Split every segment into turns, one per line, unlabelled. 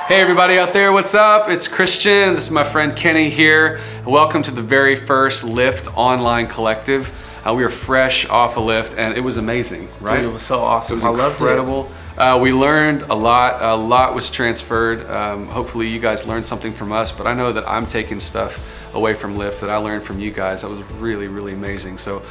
Hey everybody out there, what's up? It's Christian. This is my friend Kenny here. Welcome to the very first Lift Online Collective. We were fresh off a Lift and it was amazing, right?
Dude, it was so awesome.
It was incredible. We learned a lot was transferred. Hopefully you guys learned something from us, but I know that I'm taking stuff away from Lift that I learned from you guys. That was really, really amazing. So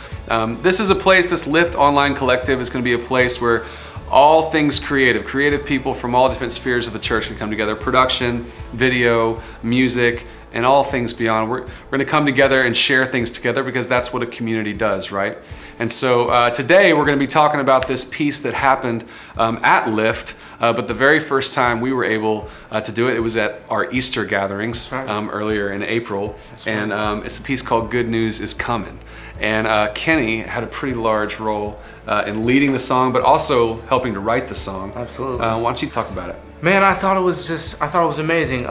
this is a place, this Lift Online Collective is gonna be a place where all things creative people from all different spheres of the church can come together. Production, video, music, and all things beyond. We're gonna come together and share things together because that's what a community does, right? And so today we're gonna be talking about this piece that happened at Lift, but the very first time we were able to do it, it was at our Easter gatherings earlier in April. And it's a piece called Good News is Coming. And Kenny had a pretty large role in leading the song, but also helping to write the song.
Absolutely.
Why don't you talk about it?
Man, I thought it was amazing.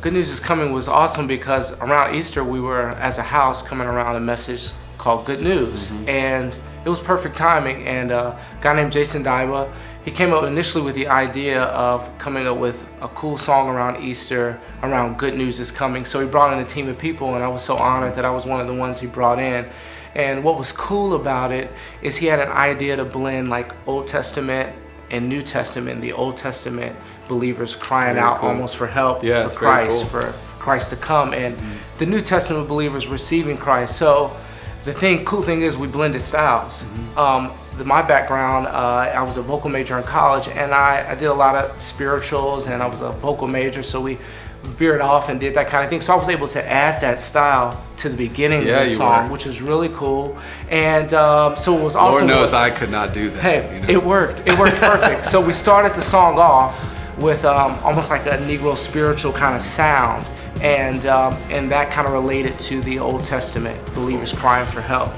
Good News is Coming was awesome because around Easter we were, as a house, coming around a message called Good News. And it was perfect timing. And a guy named Jason Daiba, he came up initially with the idea of coming up with a cool song around Easter, around Good News is Coming. So he brought in a team of people and I was so honored that I was one of the ones he brought in. And what was cool about it is he had an idea to blend like Old Testament and New Testament. The Old Testament believers crying out almost for help for Christ, for Christ to come, and the New Testament believers receiving Christ. So the cool thing is we blended styles. My background, I was a vocal major in college, and I did a lot of spirituals, and I was a vocal major, so we veered off and did that kind of thing. So I was able to add that style to the beginning of the song, which is really cool. And so it was awesome.
Lord knows I could not do that.
Hey,
you know?
it worked perfect. So we started the song off with almost like a Negro spiritual kind of sound. And that kind of related to the Old Testament, believers crying for help.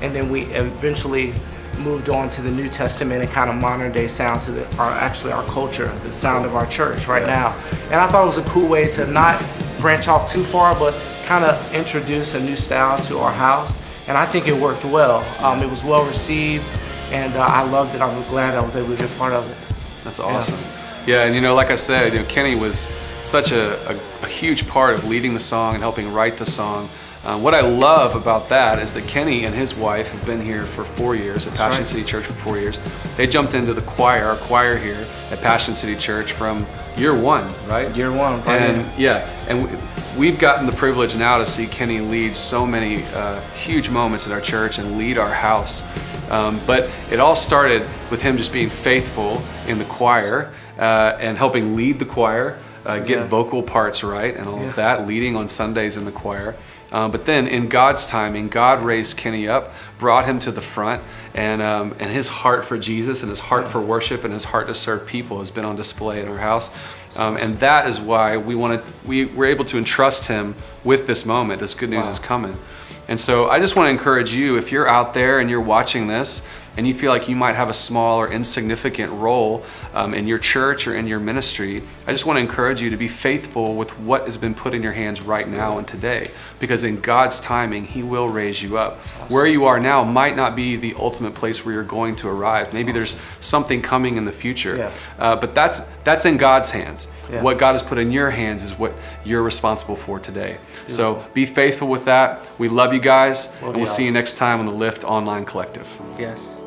And then we eventually moved on to the New Testament and kind of modern day sound to our culture, the sound of our church right now. And I thought it was a cool way to not branch off too far, but kind of introduce a new style to our house. And I think it worked well. It was well received, and I loved it. I'm glad I was able to be a part of it.
That's awesome. Yeah, and you know, like I said, you know, Kenny was such a huge part of leading the song and helping write the song. What I love about that is that Kenny and his wife have been here for 4 years at Passion City Church for 4 years. They jumped into the choir, our choir here at Passion City Church from year one, right?
Year one, right?
And we've gotten the privilege now to see Kenny lead so many huge moments at our church and lead our house. But it all started with him just being faithful in the choir and helping lead the choir, get vocal parts right and all of that, leading on Sundays in the choir. But then in God's timing, God raised Kenny up, brought him to the front, and his heart for Jesus and his heart for worship and his heart to serve people has been on display in our house. And that is why we were able to entrust him with this moment. This Good News is Coming. And so I just want to encourage you, if you're out there and you're watching this and you feel like you might have a small or insignificant role in your church or in your ministry, I just want to encourage you to be faithful with what has been put in your hands right now and today. Because in God's timing, He will raise you up. Where you are now might not be the ultimate place where you're going to arrive. Maybe there's something coming in the future. But that's in God's hands. What God has put in your hands is what you're responsible for today. So be faithful with that. We love you guys, and we'll see you next time on the Lift Online Collective.
Yes.